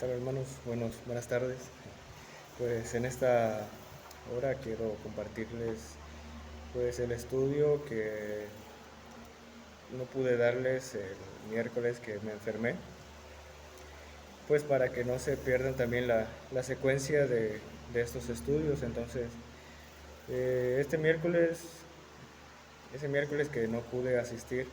tal hermanos? Buenas tardes. Pues en esta hora quiero compartirles pues el estudio que no pude darles el miércoles que me enfermé, pues para que no se pierdan también la secuencia de estos estudios. Entonces, este miércoles, ese miércoles que no pude asistir,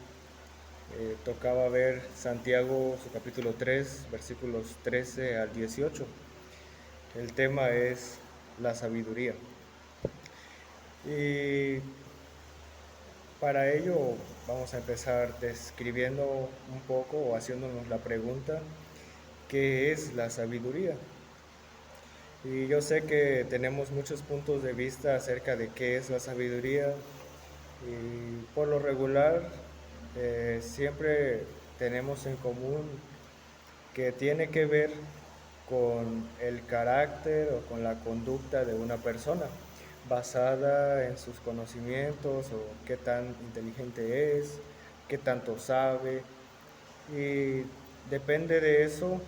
tocaba ver Santiago, su capítulo 3 versículos 13 al 18. El tema es la sabiduría. Y para ello vamos a empezar describiendo un poco o haciéndonos la pregunta, ¿qué es la sabiduría? Y yo sé que tenemos muchos puntos de vista acerca de qué es la sabiduría y por lo regular siempre tenemos en común que tiene que ver con el carácter o con la conducta de una persona, basada en sus conocimientos o qué tan inteligente es, qué tanto sabe, y depende de eso,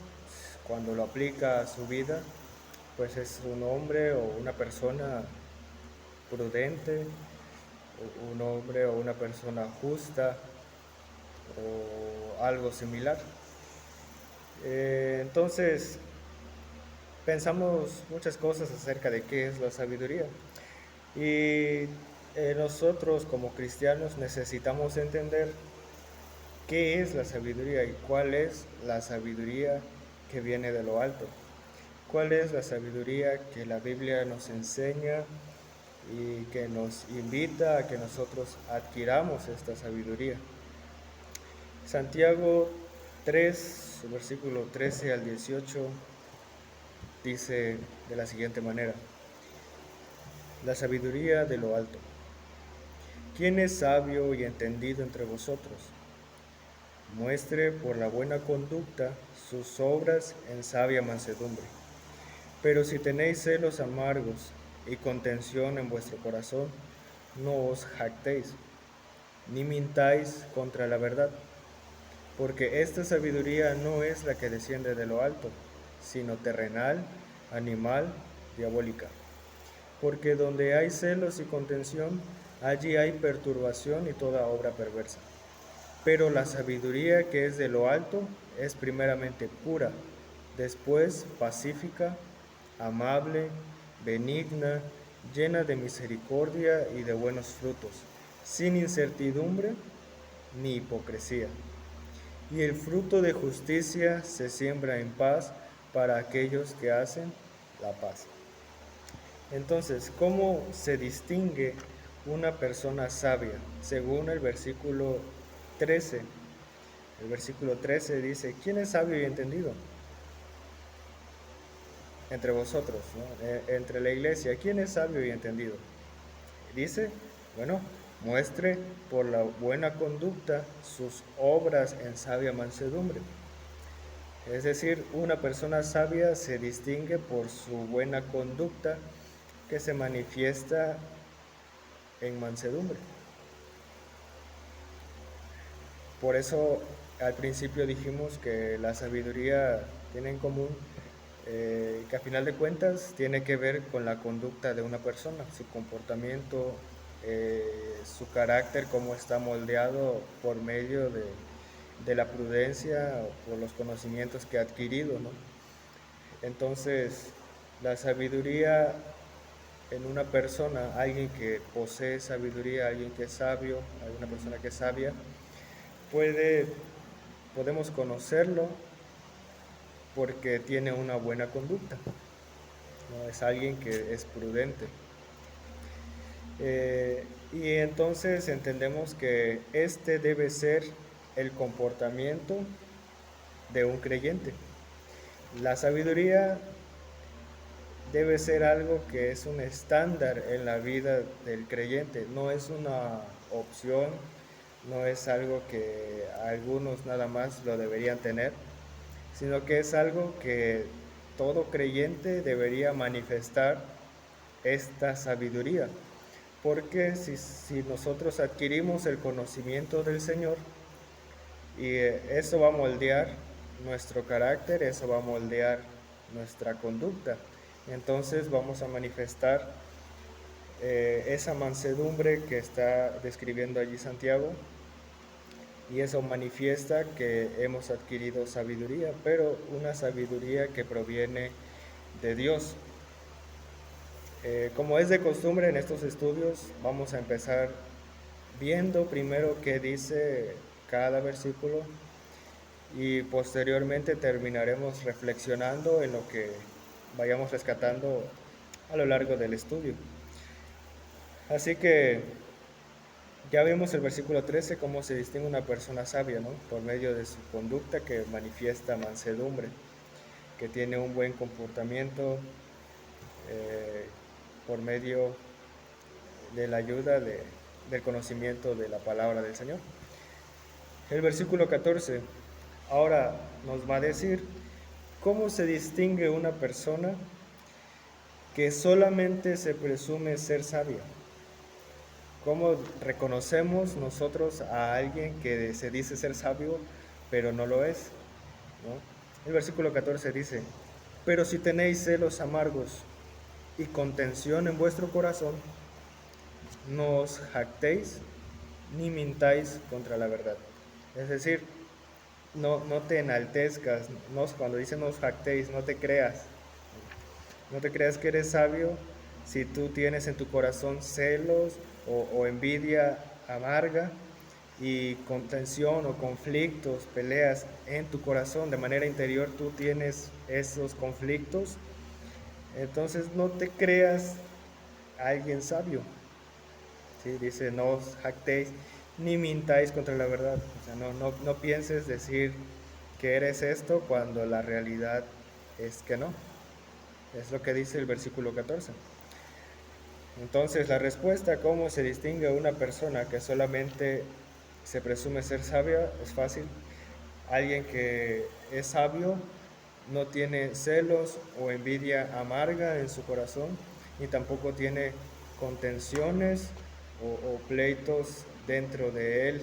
cuando lo aplica a su vida, pues es un hombre o una persona prudente, o un hombre o una persona justa o algo similar. Entonces, pensamos muchas cosas acerca de qué es la sabiduría. Y nosotros como cristianos necesitamos entender qué es la sabiduría y cuál es la sabiduría que viene de lo alto. Cuál es la sabiduría que la Biblia nos enseña y que nos invita a que nosotros adquiramos esta sabiduría. Santiago 3, versículo 13 al 18, dice de la siguiente manera: la sabiduría de lo alto. ¿Quién es sabio y entendido entre vosotros? Muestre por la buena conducta sus obras en sabia mansedumbre. Pero si tenéis celos amargos y contención en vuestro corazón, no os jactéis, ni mintáis contra la verdad, porque esta sabiduría no es la que desciende de lo alto, sino terrenal, animal, diabólica. Porque donde hay celos y contención, allí hay perturbación y toda obra perversa. Pero la sabiduría que es de lo alto es primeramente pura, después pacífica, amable, benigna, llena de misericordia y de buenos frutos, sin incertidumbre ni hipocresía. Y el fruto de justicia se siembra en paz para aquellos que hacen la paz. Entonces, ¿cómo se distingue una persona sabia? Según el versículo 13. El versículo 13 dice: ¿quién es sabio y entendido? Entre vosotros, ¿no? Entre la iglesia, ¿quién es sabio y entendido? Dice, bueno, muestre por la buena conducta sus obras en sabia mansedumbre. Es decir, una persona sabia se distingue por su buena conducta que se manifiesta en mansedumbre. Por eso al principio dijimos que la sabiduría tiene en común que a final de cuentas tiene que ver con la conducta de una persona, su comportamiento, su carácter, cómo está moldeado por medio de la prudencia o por los conocimientos que ha adquirido, ¿no? Entonces, la sabiduría en una persona, alguien que posee sabiduría, alguien que es sabio, alguna persona que es sabia, podemos conocerlo porque tiene una buena conducta, ¿no? Es alguien que es prudente. Y entonces entendemos que este debe ser el comportamiento de un creyente. La sabiduría debe ser algo que es un estándar en la vida del creyente, no es una opción, no es algo que algunos nada más lo deberían tener, sino que es algo que todo creyente debería manifestar esta sabiduría. Porque si nosotros adquirimos el conocimiento del Señor, y eso va a moldear nuestro carácter, eso va a moldear nuestra conducta. Entonces vamos a manifestar esa mansedumbre que está describiendo allí Santiago, y eso manifiesta que hemos adquirido sabiduría, pero una sabiduría que proviene de Dios. Como es de costumbre en estos estudios, vamos a empezar viendo primero qué dice cada versículo y posteriormente terminaremos reflexionando en lo que vayamos rescatando a lo largo del estudio. Así que ya vimos el versículo 13, cómo se distingue una persona sabia, ¿no? Por medio de su conducta, que manifiesta mansedumbre, que tiene un buen comportamiento, por medio de la ayuda del conocimiento de la palabra del Señor. El versículo 14 ahora nos va a decir cómo se distingue una persona que solamente se presume ser sabia. ¿Cómo reconocemos nosotros a alguien que se dice ser sabio, pero no lo es? ¿No? El versículo 14 dice: pero si tenéis celos amargos y contención en vuestro corazón, no os jactéis ni mintáis contra la verdad. Es decir, no te enaltezcas, cuando dice no os jactéis, no te creas que eres sabio si tú tienes en tu corazón celos o envidia amarga y contención o conflictos, peleas en tu corazón. De manera interior tú tienes esos conflictos, entonces no te creas alguien sabio. ¿Sí? Dice: no os jactéis ni mintáis contra la verdad. O sea, no pienses decir que eres esto cuando la realidad es que no. Es lo que dice el versículo 14. Entonces, la respuesta a cómo se distingue a una persona que solamente se presume ser sabia es fácil. Alguien que es sabio no tiene celos o envidia amarga en su corazón, ni tampoco tiene contenciones o pleitos dentro de él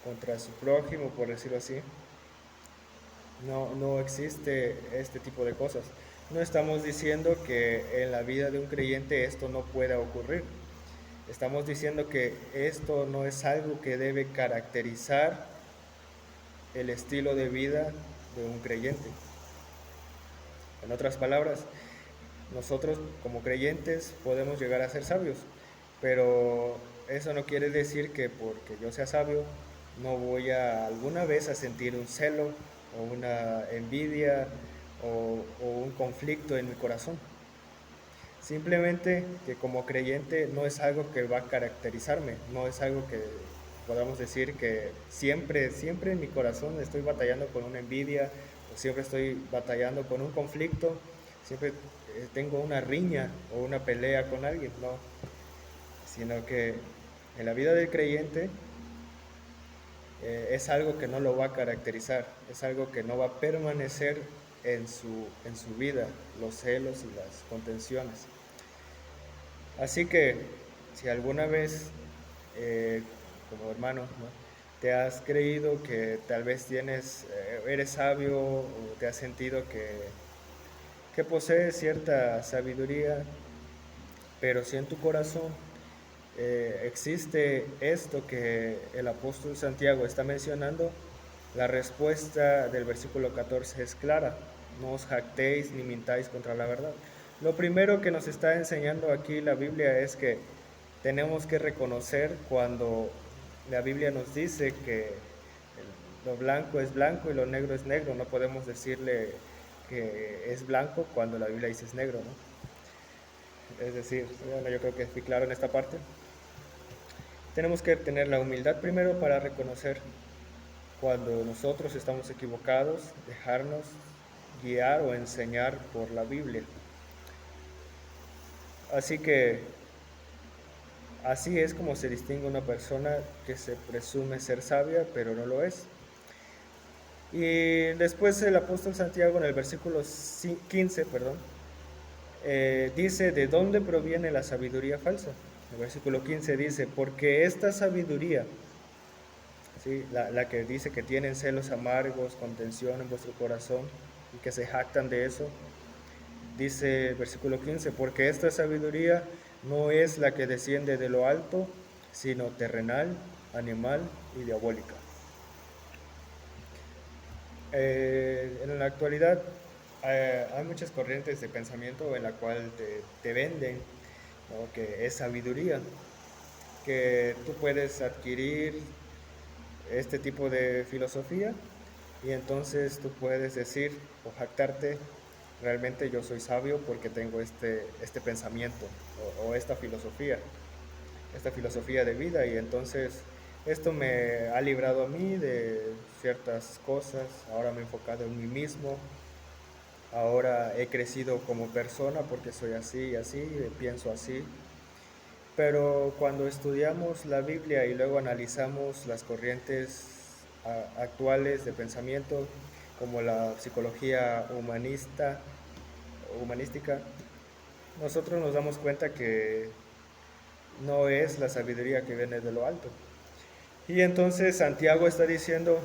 contra su prójimo, por decirlo así. No existe este tipo de cosas. No estamos diciendo que en la vida de un creyente esto no pueda ocurrir. Estamos diciendo que esto no es algo que debe caracterizar el estilo de vida de un creyente. En otras palabras, nosotros como creyentes podemos llegar a ser sabios, pero eso no quiere decir que porque yo sea sabio no voy a alguna vez a sentir un celo o una envidia o un conflicto en mi corazón. Simplemente que como creyente no es algo que va a caracterizarme, no es algo que podamos decir que siempre en mi corazón estoy batallando con una envidia, o siempre estoy batallando con un conflicto, siempre tengo una riña o una pelea con alguien, no, sino que en la vida del creyente es algo que no lo va a caracterizar, es algo que no va a permanecer en su vida, los celos y las contenciones. Así que si alguna vez, como hermano, ¿no?, te has creído que tal vez eres sabio, o te has sentido que posees cierta sabiduría, pero si en tu corazón existe esto que el apóstol Santiago está mencionando, la respuesta del versículo 14 es clara: no os jactéis ni mintáis contra la verdad. Lo primero que nos está enseñando aquí la Biblia es que tenemos que reconocer cuando la Biblia nos dice que lo blanco es blanco y lo negro es negro. No podemos decirle que es blanco cuando la Biblia dice es negro, ¿no? Es decir, bueno, yo creo que fui claro en esta parte. Tenemos que tener la humildad primero para reconocer cuando nosotros estamos equivocados, dejarnos guiar o enseñar por la Biblia. Así que así es como se distingue una persona que se presume ser sabia, pero no lo es. Y después el apóstol Santiago en el versículo 15, dice de dónde proviene la sabiduría falsa. El versículo 15 dice: porque esta sabiduría ¿sí? La que dice que tienen celos amargos, contención en vuestro corazón y que se jactan de eso. Dice versículo 15, porque esta sabiduría no es la que desciende de lo alto, sino terrenal, animal y diabólica. En la actualidad hay muchas corrientes de pensamiento en la cual te venden, ¿no?, que es sabiduría, que tú puedes adquirir este tipo de filosofía y entonces tú puedes decir o jactarte, realmente yo soy sabio porque tengo este pensamiento o esta filosofía de vida, y entonces esto me ha librado a mí de ciertas cosas, ahora me he enfocado en mí mismo, ahora he crecido como persona porque soy así y así, pienso así. Pero cuando estudiamos la Biblia y luego analizamos las corrientes actuales de pensamiento, como la psicología humanística, nosotros nos damos cuenta que no es la sabiduría que viene de lo alto. Y entonces Santiago está diciendo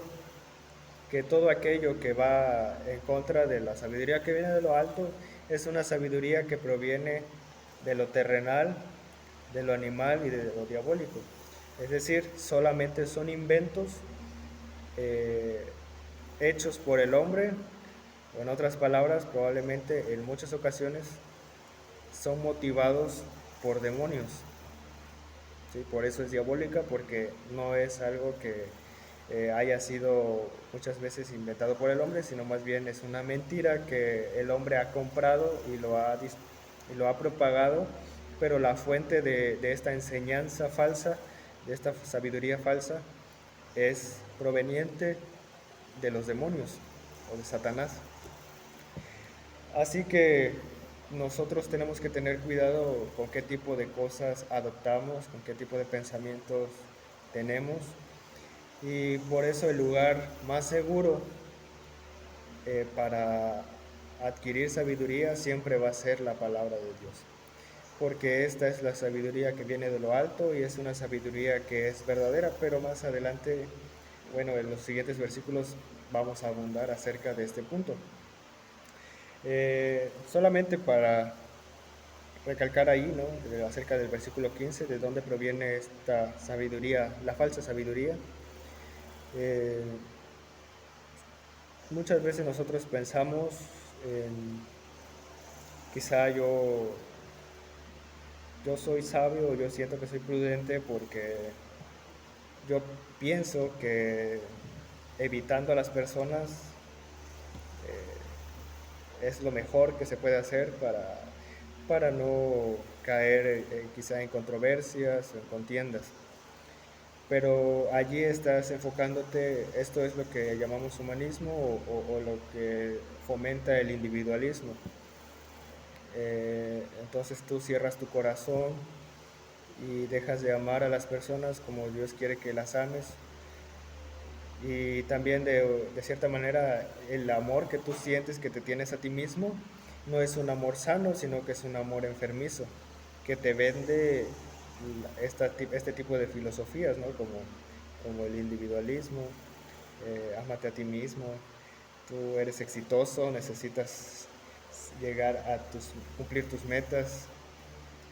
que todo aquello que va en contra de la sabiduría que viene de lo alto es una sabiduría que proviene de lo terrenal, de lo animal y de lo diabólico. Es decir, solamente son inventos eh, hechos por el hombre, o en otras palabras, probablemente en muchas ocasiones son motivados por demonios. ¿Sí? Por eso es diabólica, porque no es algo que haya sido muchas veces inventado por el hombre, sino más bien es una mentira que el hombre ha comprado y lo ha propagado, pero la fuente de esta enseñanza falsa, de esta sabiduría falsa, es proveniente de los demonios o de Satanás. Así que nosotros tenemos que tener cuidado con qué tipo de cosas adoptamos, con qué tipo de pensamientos tenemos, y por eso el lugar más seguro para adquirir sabiduría siempre va a ser la palabra de Dios, porque esta es la sabiduría que viene de lo alto y es una sabiduría que es verdadera, pero más adelante, bueno, en los siguientes versículos vamos a abundar acerca de este punto. Solamente para recalcar ahí, ¿no?, acerca del versículo 15, de dónde proviene esta sabiduría, la falsa sabiduría. Eh, Muchas veces nosotros pensamos en, quizá yo soy sabio, o yo siento que soy prudente porque yo pienso que evitando a las personas es lo mejor que se puede hacer para no caer quizá en controversias o en contiendas. Pero allí estás enfocándote, esto es lo que llamamos humanismo o lo que fomenta el individualismo. Entonces tú cierras tu corazón y dejas de amar a las personas como Dios quiere que las ames. Y también de cierta manera el amor que tú sientes que te tienes a ti mismo no es un amor sano, sino que es un amor enfermizo, que te vende este tipo de filosofías, ¿no? Como el individualismo, ámate a ti mismo, tú eres exitoso, necesitas llegar a cumplir tus metas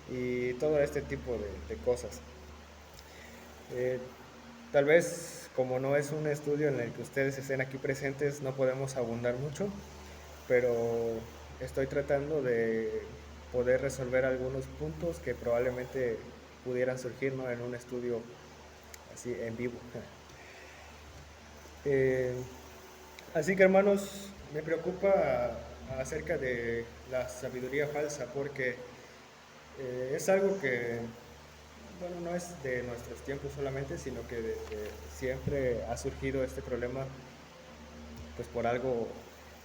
y todo este tipo de cosas. Eh, Tal vez, como no es un estudio en el que ustedes estén aquí presentes, no podemos abundar mucho, pero estoy tratando de poder resolver algunos puntos que probablemente pudieran surgir, ¿no?, en un estudio así en vivo. Eh, Así que, hermanos, me preocupa acerca de la sabiduría falsa, porque es algo que, bueno, no es de nuestros tiempos solamente, sino que desde siempre ha surgido este problema, pues por algo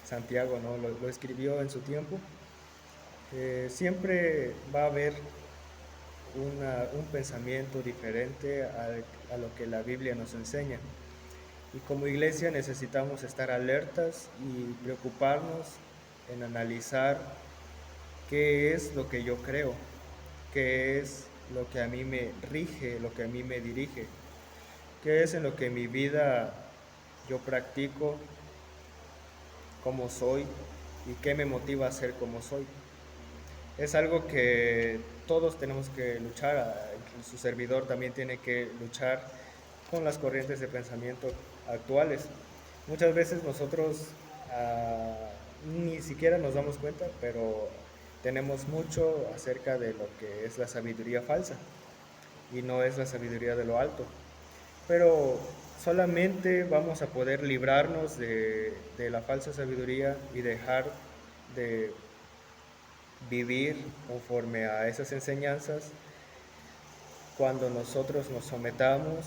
Santiago, ¿no?, lo escribió en su tiempo. Siempre va a haber un pensamiento diferente a lo que la Biblia nos enseña. Y como iglesia necesitamos estar alertas y preocuparnos en analizar qué es lo que yo creo, qué es lo que a mí me rige, lo que a mí me dirige. ¿Qué es en lo que en mi vida yo practico como soy y qué me motiva a ser como soy? Es algo que todos tenemos que luchar, su servidor también tiene que luchar con las corrientes de pensamiento actuales. Muchas veces nosotros ni siquiera nos damos cuenta, pero tenemos mucho acerca de lo que es la sabiduría falsa y no es la sabiduría de lo alto. Pero solamente vamos a poder librarnos de la falsa sabiduría y dejar de vivir conforme a esas enseñanzas cuando nosotros nos sometamos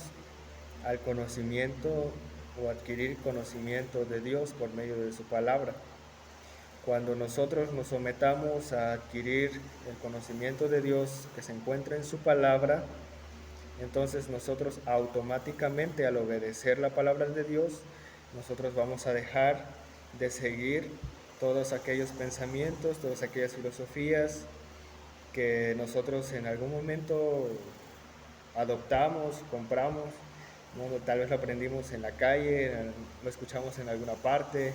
al conocimiento o adquirir conocimiento de Dios por medio de su palabra. Cuando nosotros nos sometamos a adquirir el conocimiento de Dios que se encuentra en su palabra, entonces nosotros automáticamente al obedecer la palabra de Dios, nosotros vamos a dejar de seguir todos aquellos pensamientos, todas aquellas filosofías que nosotros en algún momento adoptamos, compramos, ¿no? Tal vez lo aprendimos en la calle, lo escuchamos en alguna parte,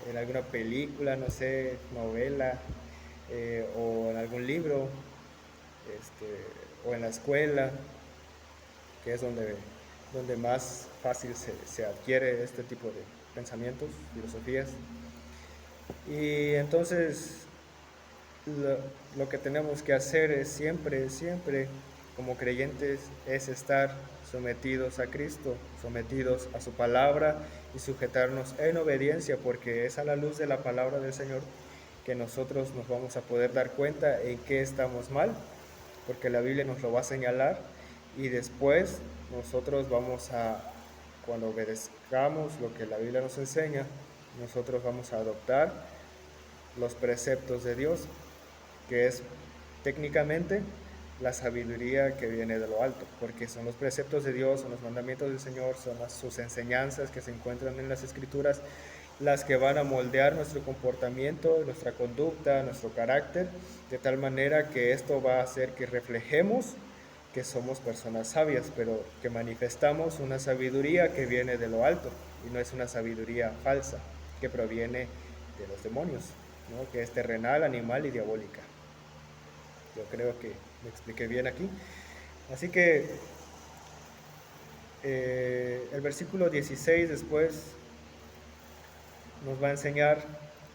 en alguna película, no sé, novela, o en algún libro, o en la escuela, que es donde más fácil se adquiere este tipo de pensamientos, filosofías. Y entonces lo que tenemos que hacer es siempre, siempre, como creyentes, es estar sometidos a Cristo, sometidos a su palabra y sujetarnos en obediencia, porque es a la luz de la palabra del Señor que nosotros nos vamos a poder dar cuenta en qué estamos mal, porque la Biblia nos lo va a señalar y después nosotros vamos a, cuando obedezcamos lo que la Biblia nos enseña, nosotros vamos a adoptar los preceptos de Dios, que es técnicamente la sabiduría que viene de lo alto, porque son los preceptos de Dios, son los mandamientos del Señor, son sus enseñanzas que se encuentran en las Escrituras, las que van a moldear nuestro comportamiento, nuestra conducta, nuestro carácter, de tal manera que esto va a hacer que reflejemos que somos personas sabias, pero que manifestamos una sabiduría que viene de lo alto y no es una sabiduría falsa que proviene de los demonios, ¿no? Que es terrenal, animal y diabólica. Yo creo que me expliqué bien aquí. Así que el versículo 16 después nos va a enseñar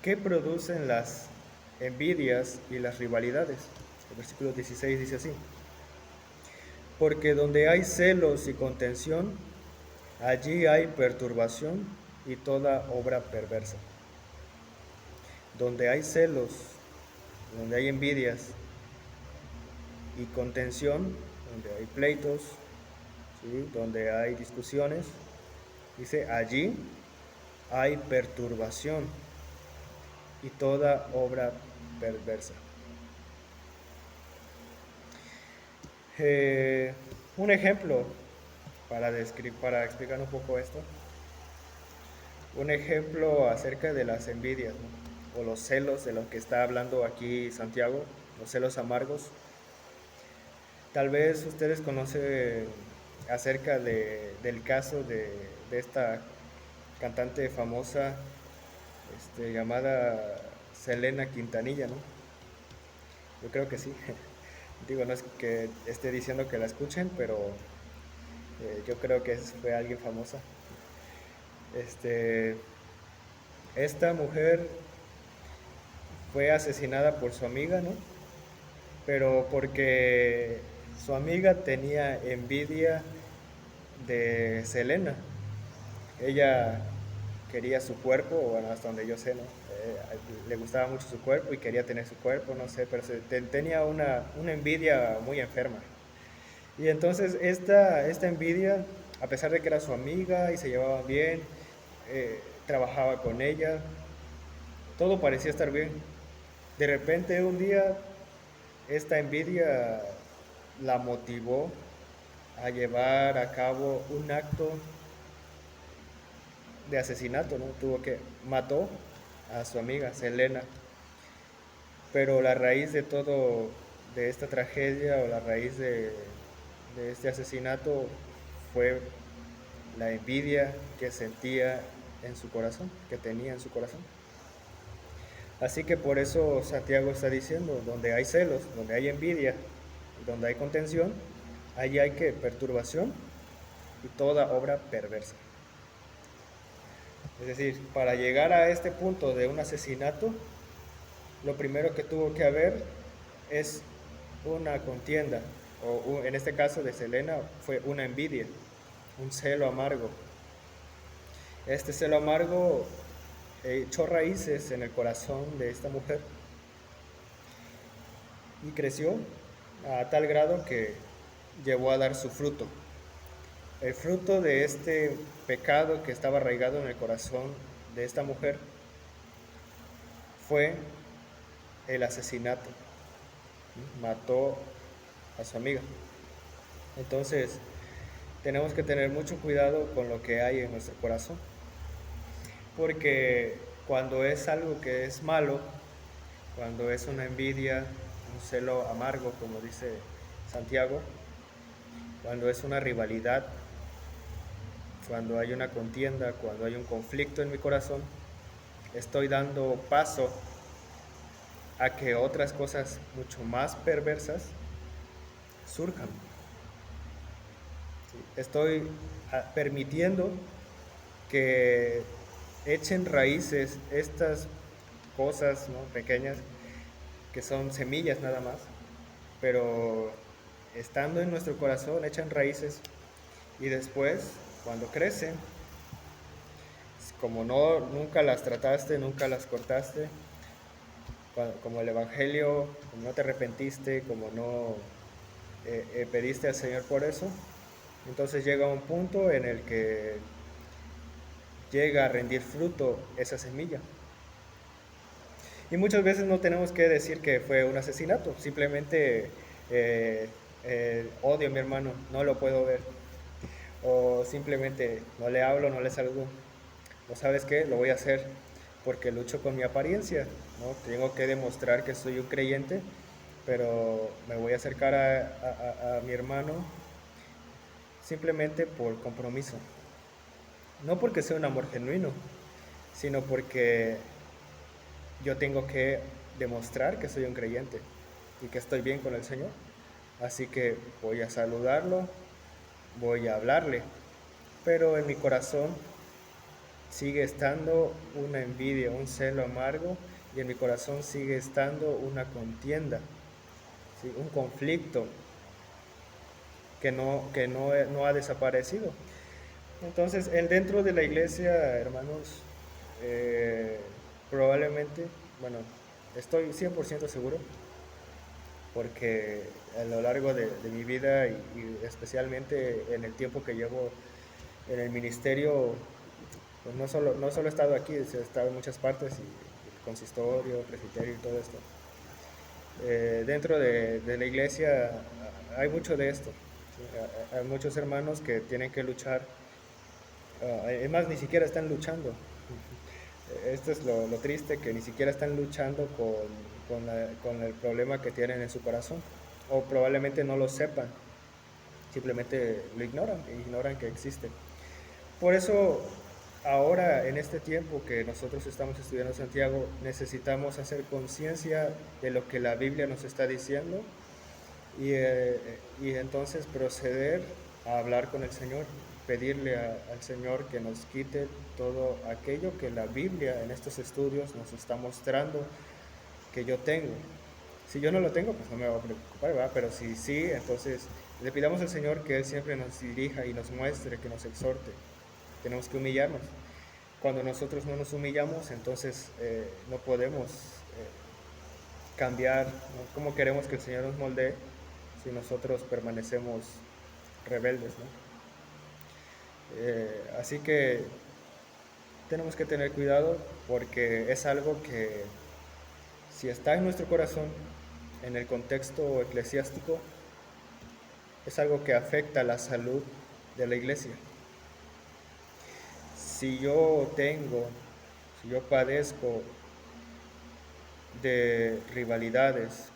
qué producen las envidias y las rivalidades. El versículo 16 dice así: porque donde hay celos y contención, allí hay perturbación y toda obra perversa. Donde hay celos, donde hay envidias y contención, donde hay pleitos, ¿sí? Donde hay discusiones, dice, allí hay perturbación y toda obra perversa. Un ejemplo para explicar un poco esto. Un ejemplo acerca de las envidias, ¿no? O los celos de los que está hablando aquí Santiago, los celos amargos. Tal vez ustedes conocen acerca del caso de esta cantante famosa llamada Selena Quintanilla, ¿no? Yo creo que sí. Digo, no es que esté diciendo que la escuchen, pero yo creo que fue alguien famosa. Esta mujer fue asesinada por su amiga, ¿no? Pero porque su amiga tenía envidia de Selena. Ella quería su cuerpo, bueno, hasta donde yo sé, ¿no? Le gustaba mucho su cuerpo y quería tener su cuerpo, no sé, pero tenía una envidia muy enferma. Y entonces esta envidia, a pesar de que era su amiga y se llevaban bien, trabajaba con ella, todo parecía estar bien. De repente un día esta envidia la motivó a llevar a cabo un acto de asesinato, ¿no? Mató a su amiga Selena, pero la raíz de todo, de esta tragedia o la raíz de este asesinato fue la envidia que sentía en su corazón, que tenía en su corazón. Así que por eso Santiago está diciendo, donde hay celos, donde hay envidia, donde hay contención, allí hay que perturbación y toda obra perversa. Es decir, para llegar a este punto de un asesinato, lo primero que tuvo que haber es una contienda, o en este caso de Selena fue una envidia, un celo amargo. Este celo amargo echó raíces en el corazón de esta mujer y creció a tal grado que llevó a dar su fruto. El fruto de este pecado que estaba arraigado en el corazón de esta mujer fue el asesinato. Mató a su amiga. Entonces, tenemos que tener mucho cuidado con lo que hay en nuestro corazón, porque cuando es algo que es malo, cuando es una envidia, un celo amargo, como dice Santiago, cuando es una rivalidad, cuando hay una contienda, cuando hay un conflicto en mi corazón, estoy dando paso a que otras cosas mucho más perversas surjan. Estoy permitiendo que echen raíces estas cosas, ¿no?, pequeñas, que son semillas nada más, pero estando en nuestro corazón echan raíces y después, cuando crecen, como no, nunca las trataste, nunca las cortaste, como el Evangelio, como no te arrepentiste, como no pediste al Señor por eso, entonces llega un punto en el que llega a rendir fruto esa semilla. Y muchas veces no tenemos que decir que fue un asesinato, simplemente odio a mi hermano, no lo puedo ver, o simplemente no le hablo, no le saludo, o sabes qué, lo voy a hacer porque lucho con mi apariencia, ¿no? Tengo que demostrar que soy un creyente, pero me voy a acercar a mi hermano simplemente por compromiso, no porque sea un amor genuino, sino porque yo tengo que demostrar que soy un creyente y que estoy bien con el Señor. Así que voy a saludarlo, voy a hablarle, pero en mi corazón sigue estando una envidia, un celo amargo, y en mi corazón sigue estando una contienda, ¿sí?, un conflicto que no ha desaparecido. Entonces, dentro de la iglesia, hermanos, eh, probablemente, bueno, estoy 100% seguro, porque a lo largo de mi vida y especialmente en el tiempo que llevo en el ministerio, pues no solo he estado aquí, he estado en muchas partes, y el consistorio, presbiterio y todo esto. Dentro de la iglesia hay mucho de esto, ¿sí? Hay muchos hermanos que tienen que luchar, es más, ni siquiera están luchando. Esto es lo triste, que ni siquiera están luchando con el problema que tienen en su corazón, o probablemente no lo sepan, simplemente lo ignoran que existe. Por eso, ahora en este tiempo que nosotros estamos estudiando Santiago, necesitamos hacer conciencia de lo que la Biblia nos está diciendo, y entonces proceder a hablar con el Señor, pedirle al Señor que nos quite todo aquello que la Biblia en estos estudios nos está mostrando que yo tengo. Si yo no lo tengo, pues no me voy a preocupar, ¿verdad? Pero si sí, entonces le pidamos al Señor que Él siempre nos dirija y nos muestre, que nos exhorte. Tenemos que humillarnos. Cuando nosotros no nos humillamos, entonces no podemos cambiar, ¿no? ¿Cómo queremos que el Señor nos moldee si nosotros permanecemos rebeldes, ¿no? Así que tenemos que tener cuidado, porque es algo que, si está en nuestro corazón, en el contexto eclesiástico, es algo que afecta la salud de la iglesia. Si yo padezco de rivalidades,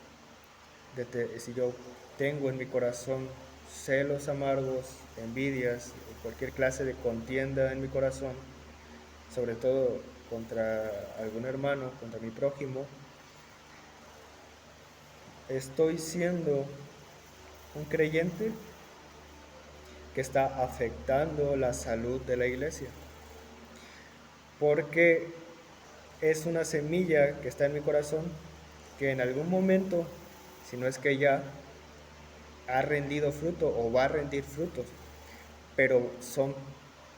si yo tengo en mi corazón celos amargos, envidias, cualquier clase de contienda en mi corazón, sobre todo contra algún hermano, contra mi prójimo, estoy siendo un creyente que está afectando la salud de la iglesia, porque es una semilla que está en mi corazón que en algún momento, si no es que ya, ha rendido fruto o va a rendir frutos, pero son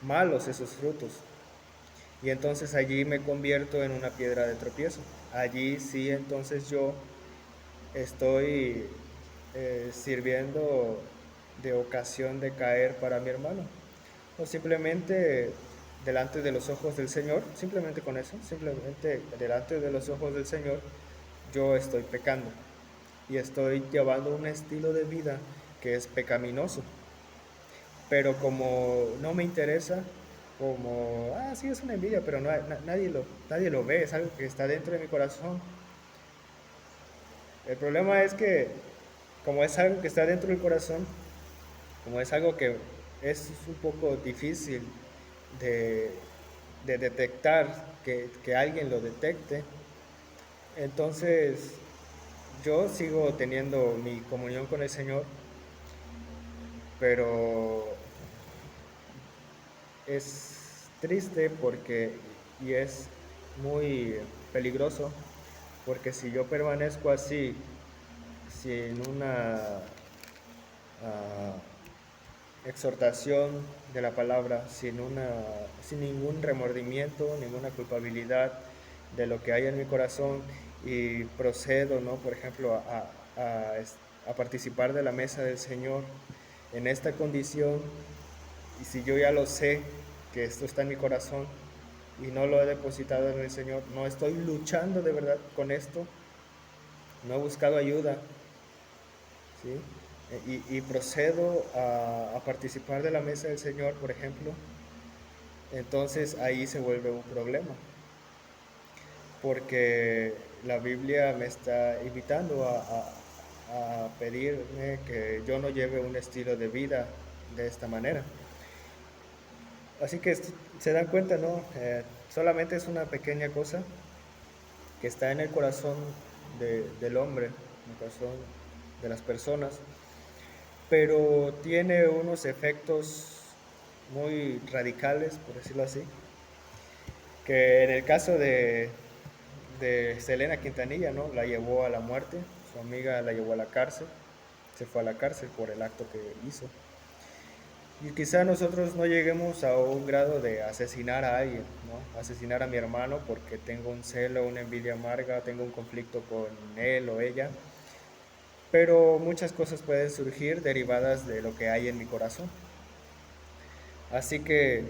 malos esos frutos. Y entonces allí me convierto en una piedra de tropiezo. Allí sí, entonces yo estoy sirviendo de ocasión de caer para mi hermano. O simplemente delante de los ojos del Señor, simplemente con eso, simplemente delante de los ojos del Señor, yo estoy pecando y estoy llevando un estilo de vida que es pecaminoso. Pero como no me interesa, como, sí, es una envidia, pero no, nadie lo ve, es algo que está dentro de mi corazón. El problema es que, como es algo que está dentro del corazón, como es algo que es un poco difícil de, de detectar, que alguien lo detecte, entonces yo sigo teniendo mi comunión con el Señor, pero es triste porque, y es muy peligroso, porque si yo permanezco así, sin una ah, exhortación de la palabra, sin ningún remordimiento, ninguna culpabilidad de lo que hay en mi corazón, y procedo, ¿no? Por ejemplo, a participar de la mesa del Señor en esta condición, y si yo ya lo sé, que esto está en mi corazón y no lo he depositado en el Señor, no estoy luchando de verdad con esto, no he buscado ayuda, ¿sí? Y procedo a participar de la mesa del Señor, por ejemplo, entonces ahí se vuelve un problema, porque la Biblia me está invitando a pedirme que yo no lleve un estilo de vida de esta manera. Así que se dan cuenta, ¿no? Solamente es una pequeña cosa que está en el corazón del hombre, en el corazón de las personas, pero tiene unos efectos muy radicales, por decirlo así, que en el caso de Selena Quintanilla, ¿no? La llevó a la muerte, su amiga la llevó a la cárcel, se fue a la cárcel por el acto que hizo. Y quizá nosotros no lleguemos a un grado de asesinar a alguien, ¿no? Asesinar a mi hermano porque tengo un celo, una envidia amarga, tengo un conflicto con él o ella, pero muchas cosas pueden surgir derivadas de lo que hay en mi corazón. Así que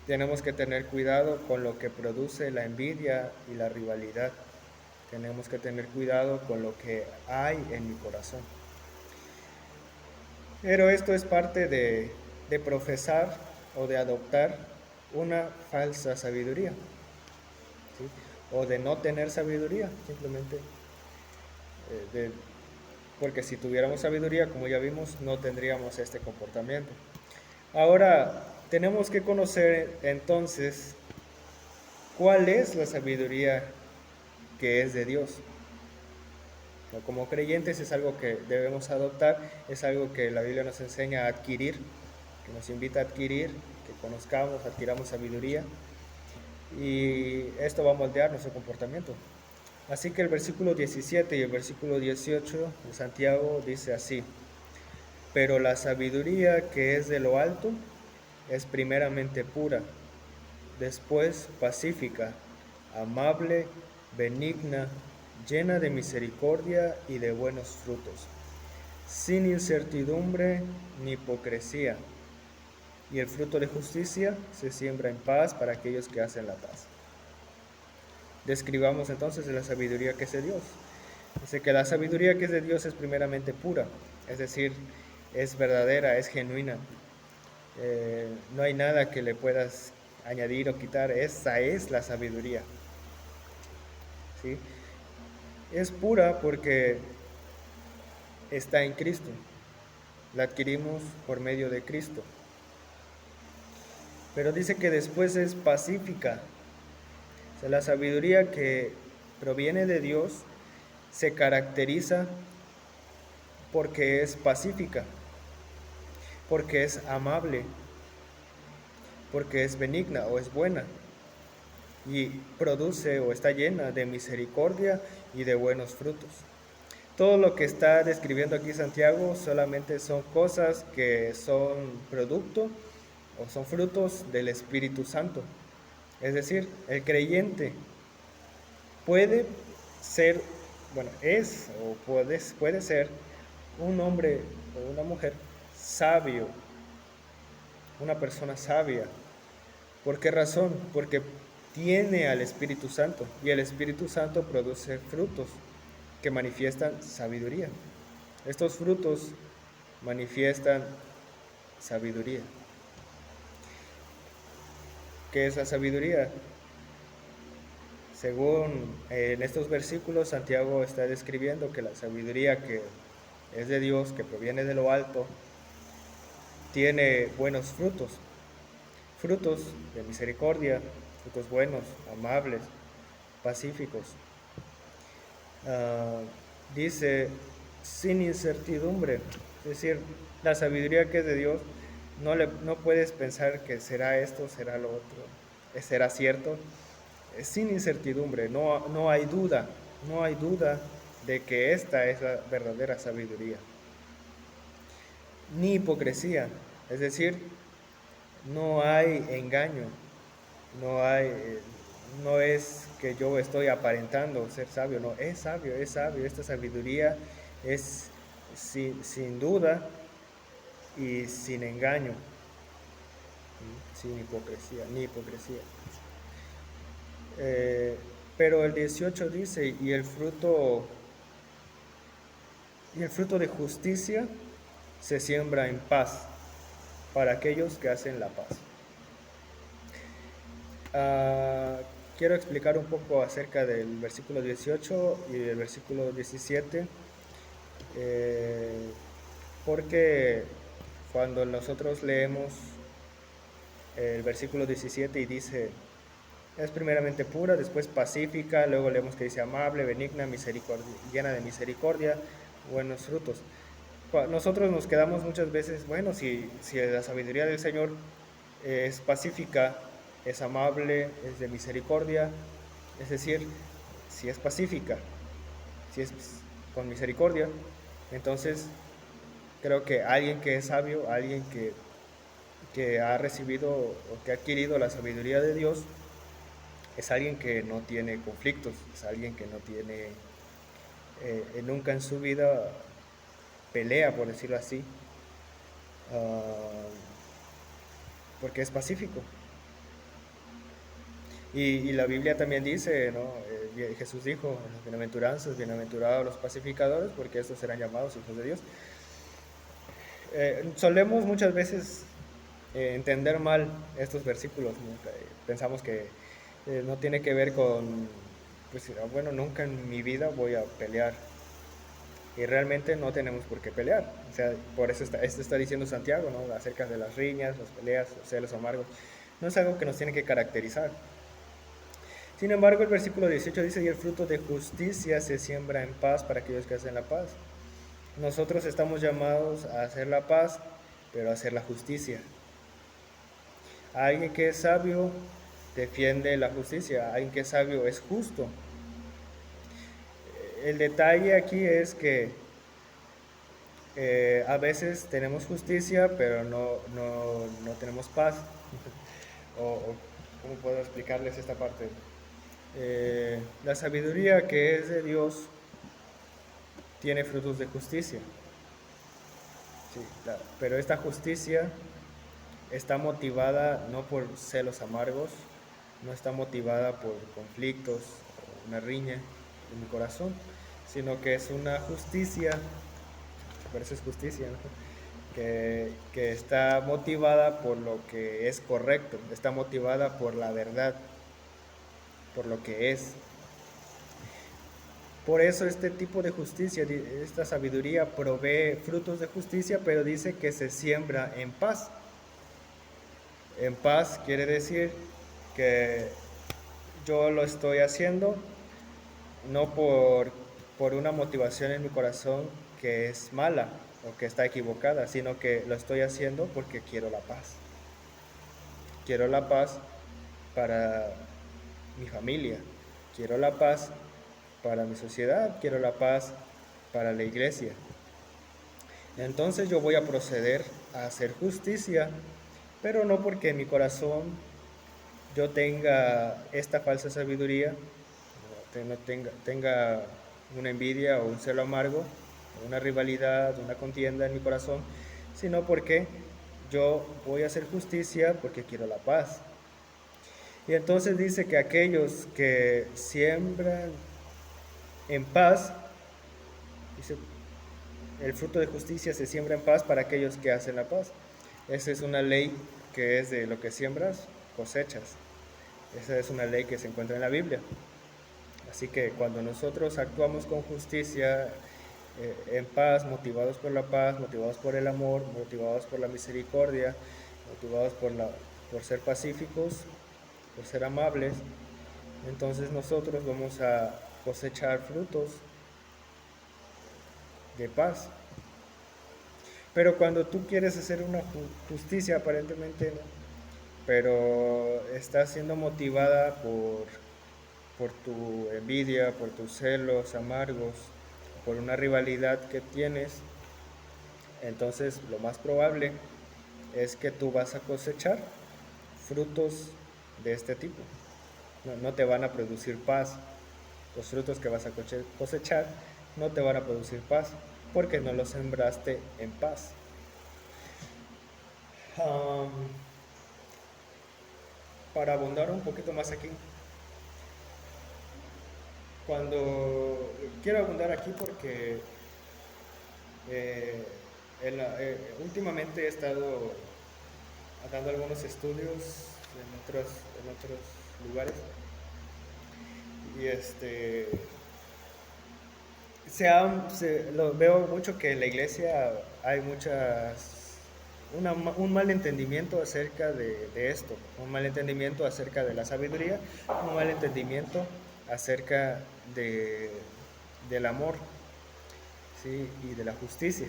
tenemos que tener cuidado con lo que produce la envidia y la rivalidad. Tenemos que tener cuidado con lo que hay en mi corazón. Pero esto es parte de profesar o de adoptar una falsa sabiduría, ¿sí? O de no tener sabiduría, simplemente. De, porque si tuviéramos sabiduría, como ya vimos, no tendríamos este comportamiento. Ahora, tenemos que conocer entonces cuál es la sabiduría que es de Dios. Como creyentes es algo que debemos adoptar, es algo que la Biblia nos enseña a adquirir, que nos invita a adquirir, que conozcamos, adquiramos sabiduría, y esto va a moldear nuestro comportamiento. Así que el versículo 17 y el versículo 18 de Santiago dice así: pero la sabiduría que es de lo alto es primeramente pura, después pacífica, amable, benigna, llena de misericordia y de buenos frutos, sin incertidumbre ni hipocresía. Y el fruto de justicia se siembra en paz para aquellos que hacen la paz. Describamos entonces la sabiduría que es de Dios. Dice que la sabiduría que es de Dios es primeramente pura, es decir, es verdadera, es genuina. No hay nada que le puedas añadir o quitar, esa es la sabiduría. ¿Sí? Es pura porque está en Cristo, la adquirimos por medio de Cristo. pero dice que después es pacífica. O sea, la sabiduría que proviene de Dios se caracteriza porque es pacífica, porque es amable, porque es benigna o es buena y produce o está llena de misericordia y de buenos frutos. Todo lo que está describiendo aquí Santiago solamente son cosas que son producto o son frutos del Espíritu Santo. Es decir, el creyente puede ser, bueno, es o puede ser un hombre o una mujer sabio, una persona sabia. ¿Por qué razón? Porque tiene al Espíritu Santo y el Espíritu Santo produce frutos que manifiestan sabiduría. Estos frutos manifiestan sabiduría. ¿Qué es la sabiduría? Según en estos versículos, Santiago está describiendo que la sabiduría que es de Dios, que proviene de lo alto, tiene buenos frutos, frutos de misericordia, frutos buenos, amables, pacíficos. Uh, dice, sin incertidumbre, es decir, la sabiduría que es de Dios, no puedes pensar que será esto, será lo otro, será cierto, sin incertidumbre, no hay duda, no hay duda de que esta es la verdadera sabiduría. Ni hipocresía, es decir, no hay engaño, no es que yo estoy aparentando ser sabio, no, es sabio, esta sabiduría es sin duda y sin engaño, sin hipocresía, ni hipocresía. Pero el 18 dice, y el fruto de justicia se siembra en paz para aquellos que hacen la paz. Quiero explicar un poco acerca del versículo 18 y del versículo 17, porque cuando nosotros leemos el versículo 17 y dice, es primeramente pura, después pacífica, luego leemos que dice amable, benigna, llena de misericordia, buenos frutos. Nosotros nos quedamos muchas veces, bueno, si la sabiduría del Señor es pacífica, es amable, es de misericordia, es decir, si es pacífica, si es con misericordia, entonces creo que alguien que es sabio, alguien que ha recibido o que ha adquirido la sabiduría de Dios, es alguien que no tiene conflictos, es alguien que no tiene nunca en su vida pelea, por decirlo así, porque es pacífico. Y la Biblia también dice, ¿no? Jesús dijo en las bienaventuranzas, bienaventurados los pacificadores, porque estos serán llamados hijos de Dios. Solemos muchas veces entender mal estos versículos, ¿no? Pensamos que no tiene que ver con, pues, bueno, nunca en mi vida voy a pelear. Y realmente no tenemos por qué pelear. O sea, por eso esto está diciendo Santiago, ¿no? Acerca de las riñas, las peleas, los celos amargos. No es algo que nos tiene que caracterizar. Sin embargo, el versículo 18 dice, y el fruto de justicia se siembra en paz para aquellos que hacen la paz. Nosotros estamos llamados a hacer la paz, pero a hacer la justicia. Alguien que es sabio defiende la justicia, alguien que es sabio es justo. El detalle aquí es que a veces tenemos justicia, pero no tenemos paz. o, ¿cómo puedo explicarles esta parte? La sabiduría que es de Dios tiene frutos de justicia. Sí, claro. Pero esta justicia está motivada no por celos amargos, no está motivada por conflictos, una riña en mi corazón, sino que es una justicia, por eso es justicia, ¿no? que está motivada por lo que es correcto, está motivada por la verdad, por lo que es. Por eso este tipo de justicia, esta sabiduría provee frutos de justicia, pero dice que se siembra en paz. En paz quiere decir que yo lo estoy haciendo no por una motivación en mi corazón que es mala o que está equivocada, sino que lo estoy haciendo porque quiero la paz. Quiero la paz para mi familia, quiero la paz para mi sociedad, quiero la paz para la iglesia. Entonces yo voy a proceder a hacer justicia, pero no porque en mi corazón yo tenga esta falsa sabiduría, no tenga una envidia o un celo amargo, una rivalidad, una contienda en mi corazón, sino porque yo voy a hacer justicia porque quiero la paz. Y entonces dice que aquellos que siembran en paz, dice, el fruto de justicia se siembra en paz para aquellos que hacen la paz. Esa es una ley que es de lo que siembras, cosechas. Esa es una ley que se encuentra en la Biblia. Así que cuando nosotros actuamos con justicia, en paz, motivados por la paz, motivados por el amor, motivados por la misericordia, motivados por ser pacíficos, por ser amables, entonces nosotros vamos a cosechar frutos de paz. Pero cuando tú quieres hacer una justicia, aparentemente no, pero está siendo motivada por tu envidia, por tus celos amargos, por una rivalidad que tienes, entonces lo más probable es que tú vas a cosechar frutos de este tipo. No te van a producir paz. Los frutos que vas a cosechar no te van a producir paz porque no los sembraste en paz. Um, para abundar un poquito más aquí, cuando quiero abundar aquí porque eh, últimamente he estado dando algunos estudios en otros lugares y lo veo mucho que en la iglesia hay un mal entendimiento acerca de esto, un mal entendimiento acerca de la sabiduría, un mal entendimiento acerca de, del amor, ¿sí? Y de la justicia,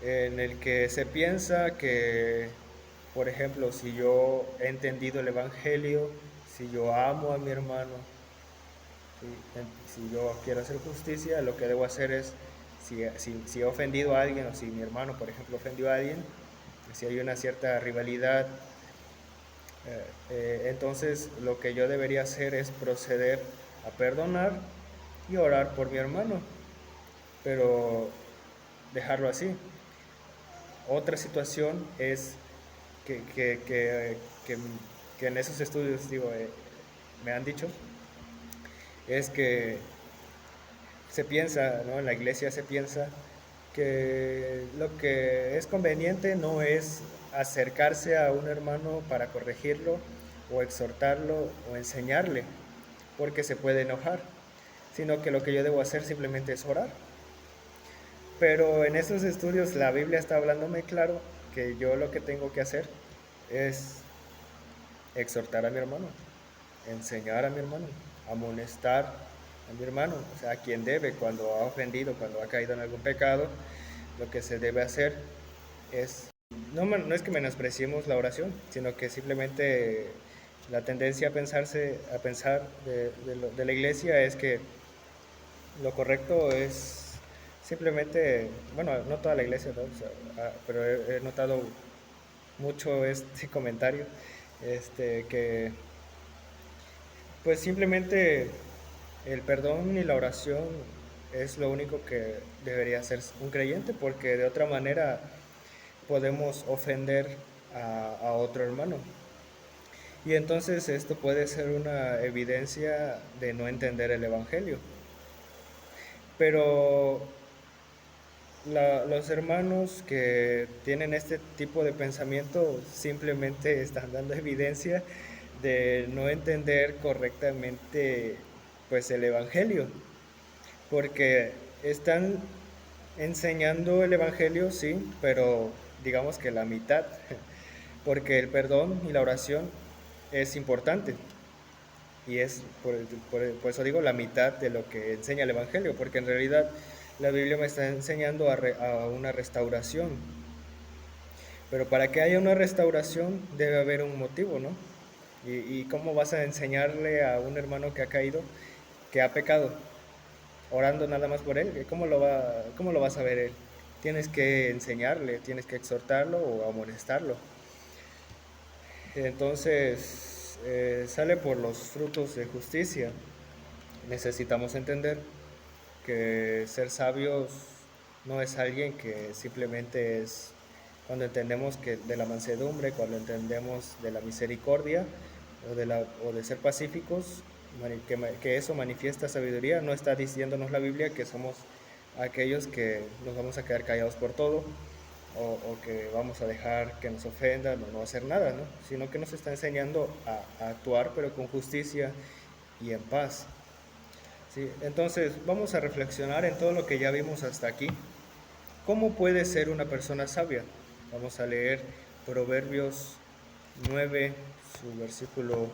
en el que se piensa que, por ejemplo, si yo he entendido el Evangelio, si yo amo a mi hermano, si yo quiero hacer justicia, lo que debo hacer es, si he ofendido a alguien o si mi hermano, por ejemplo, ofendió a alguien, si hay una cierta rivalidad, entonces lo que yo debería hacer es proceder a perdonar y orar por mi hermano, pero dejarlo así. Otra situación es que, que, que, que, que en esos estudios, digo, me han dicho, es que se piensa, ¿no? En la iglesia se piensa que lo que es conveniente no es acercarse a un hermano para corregirlo o exhortarlo o enseñarle, porque se puede enojar, sino que lo que yo debo hacer simplemente es orar. Pero en estos estudios la Biblia está hablándome claro que yo lo que tengo que hacer es exhortar a mi hermano, enseñar a mi hermano, amonestar a mi hermano, o sea, a quien debe cuando ha ofendido, cuando ha caído en algún pecado, lo que se debe hacer es, no es que menospreciemos la oración, sino que simplemente la tendencia a pensar de la iglesia es que lo correcto es simplemente, bueno, no toda la iglesia, ¿no? O sea, pero he notado mucho este comentario, que pues simplemente el perdón y la oración es lo único que debería hacer un creyente, porque de otra manera podemos ofender a otro hermano. Y entonces esto puede ser una evidencia de no entender el Evangelio. Pero los hermanos que tienen este tipo de pensamiento simplemente están dando evidencia de no entender correctamente pues el evangelio, porque están enseñando el evangelio, sí, pero digamos que la mitad, porque el perdón y la oración es importante y es, por eso digo, la mitad de lo que enseña el Evangelio, porque en realidad la Biblia me está enseñando a una restauración, pero para que haya una restauración debe haber un motivo, ¿no? Y cómo vas a enseñarle a un hermano que ha caído, que ha pecado, orando nada más por él? Cómo lo va a saber él? Tienes que enseñarle, tienes que exhortarlo o amonestarlo. Entonces, sale por los frutos de justicia. Necesitamos entender que ser sabios no es alguien que simplemente es cuando entendemos que de la mansedumbre, cuando entendemos de la misericordia o de ser pacíficos, que eso manifiesta sabiduría. No está diciéndonos la Biblia que somos aquellos que nos vamos a quedar callados por todo o que vamos a dejar que nos ofendan o no hacer nada, ¿no? Sino que nos está enseñando a actuar pero con justicia y en paz. ¿Sí? Entonces vamos a reflexionar en todo lo que ya vimos hasta aquí. ¿Cómo puede ser una persona sabia? Vamos a leer Proverbios 9, su versículo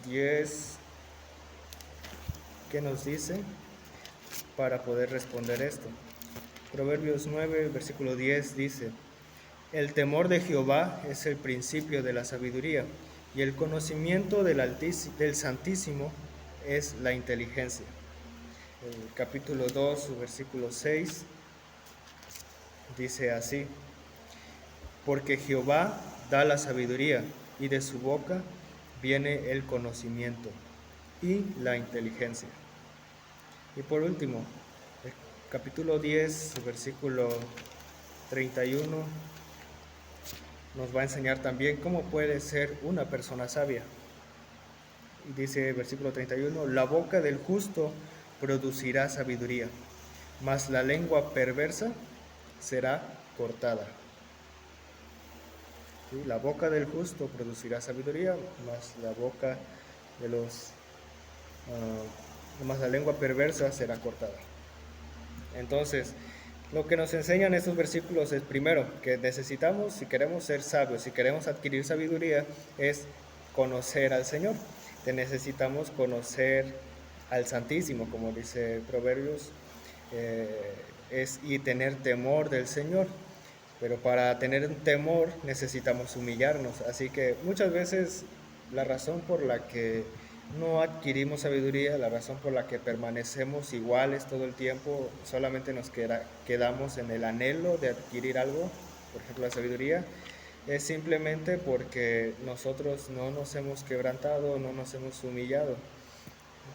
10. ¿Qué nos dice para poder responder esto? Proverbios 9, versículo 10 dice: el temor de Jehová es el principio de la sabiduría, y el conocimiento del Santísimo es la inteligencia. El capítulo 2, su versículo 6 dice así: porque Jehová da la sabiduría, y de su boca viene el conocimiento y la inteligencia. Y por último, el capítulo 10, su versículo 31 nos va a enseñar también cómo puede ser una persona sabia. Y dice versículo 31: la boca del justo producirá sabiduría, mas la lengua perversa será cortada. ¿Sí? La boca del justo producirá sabiduría, mas la boca de más la lengua perversa será cortada. Entonces, lo que nos enseñan estos versículos es, primero, que necesitamos, si queremos ser sabios, si queremos adquirir sabiduría, es conocer al Señor. Te necesitamos conocer al Santísimo, como dice Proverbios, y tener temor del Señor. Pero para tener un temor necesitamos humillarnos. Así que muchas veces la razón por la que no adquirimos sabiduría, la razón por la que permanecemos iguales todo el tiempo, solamente nos quedamos en el anhelo de adquirir algo, por ejemplo la sabiduría, es simplemente porque nosotros no nos hemos quebrantado, no nos hemos humillado.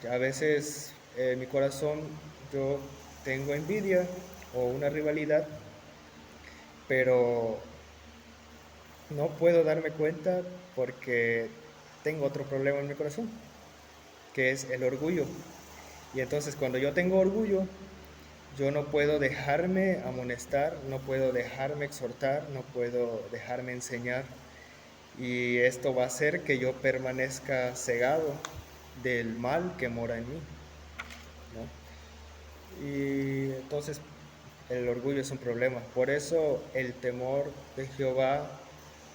A veces en mi corazón yo tengo envidia o una rivalidad, pero no puedo darme cuenta porque tengo otro problema en mi corazón, que es el orgullo. Y entonces cuando yo tengo orgullo, yo no puedo dejarme amonestar, no puedo dejarme exhortar, no puedo dejarme enseñar. Y esto va a hacer que yo permanezca cegado del mal que mora en mí, ¿no? Y entonces el orgullo es un problema. Por eso el temor de Jehová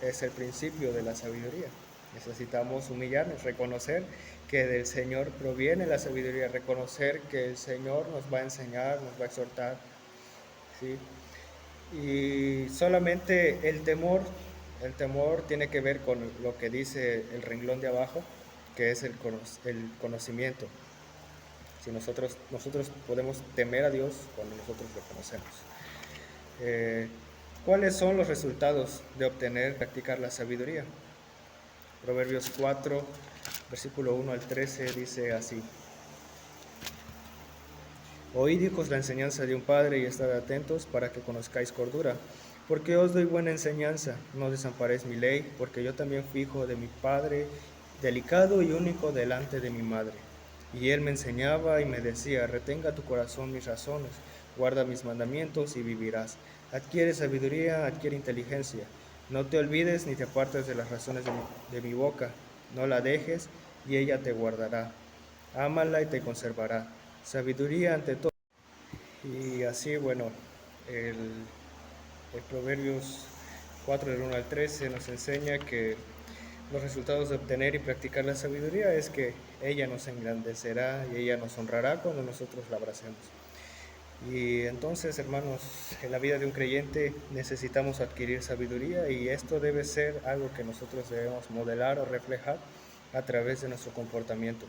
es el principio de la sabiduría. Necesitamos humillarnos, reconocer que del Señor proviene la sabiduría, reconocer que el Señor nos va a enseñar, nos va a exhortar, ¿sí? Y solamente el temor tiene que ver con lo que dice el renglón de abajo, que es el conocimiento. Si nosotros podemos temer a Dios cuando nosotros lo conocemos. ¿Cuáles son los resultados de obtener, practicar la sabiduría? Proverbios 4, versículo 1 al 13 dice así: oíd, hijos, la enseñanza de un padre, y estad atentos para que conozcáis cordura. Porque os doy buena enseñanza, no desamparéis mi ley, porque yo también fui hijo de mi padre, delicado y único delante de mi madre. Y él me enseñaba y me decía: retenga tu corazón mis razones, guarda mis mandamientos y vivirás. Adquiere sabiduría, adquiere inteligencia. No te olvides ni te apartes de las razones de mi boca. No la dejes y ella te guardará. Ámala y te conservará. Sabiduría ante todo. Y así, bueno, el Proverbios 4 del 1 al 13 nos enseña que los resultados de obtener y practicar la sabiduría es que ella nos engrandecerá y ella nos honrará cuando nosotros la abracemos. Y entonces, hermanos, en la vida de un creyente necesitamos adquirir sabiduría y esto debe ser algo que nosotros debemos modelar o reflejar a través de nuestro comportamiento.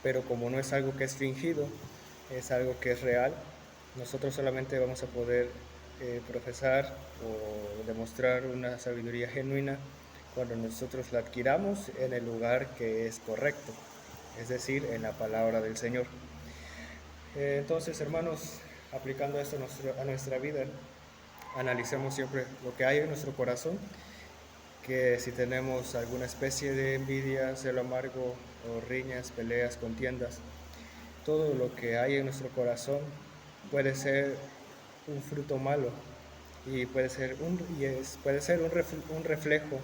Pero como no es algo que es fingido, es algo que es real, nosotros solamente vamos a poder profesar o demostrar una sabiduría genuina cuando nosotros la adquiramos en el lugar que es correcto, es decir, en la palabra del Señor. Entonces, hermanos, aplicando esto a nuestra vida, analicemos siempre lo que hay en nuestro corazón, que si tenemos alguna especie de envidia, celo amargo o riñas, peleas, contiendas, todo lo que hay en nuestro corazón puede ser un fruto malo y puede ser un reflejo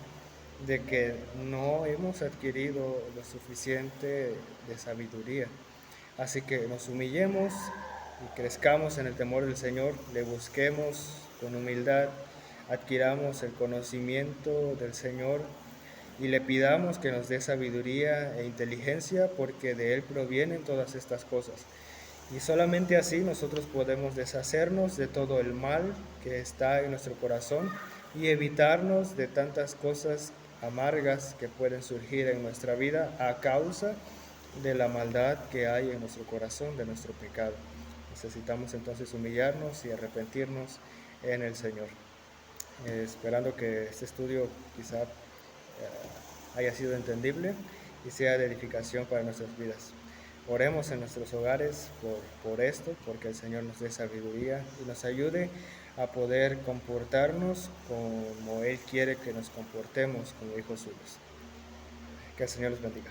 de que no hemos adquirido lo suficiente de sabiduría. Así que nos humillemos y crezcamos en el temor del Señor, le busquemos con humildad, adquiramos el conocimiento del Señor y le pidamos que nos dé sabiduría e inteligencia porque de Él provienen todas estas cosas. Y solamente así nosotros podemos deshacernos de todo el mal que está en nuestro corazón y evitarnos de tantas cosas amargas que pueden surgir en nuestra vida a causa de la maldad que hay en nuestro corazón, de nuestro pecado. Necesitamos entonces humillarnos y arrepentirnos en el Señor. Esperando que este estudio quizá haya sido entendible y sea de edificación para nuestras vidas. Oremos en nuestros hogares por esto, porque el Señor nos dé sabiduría y nos ayude a poder comportarnos como Él quiere que nos comportemos como hijos suyos. Que el Señor los bendiga.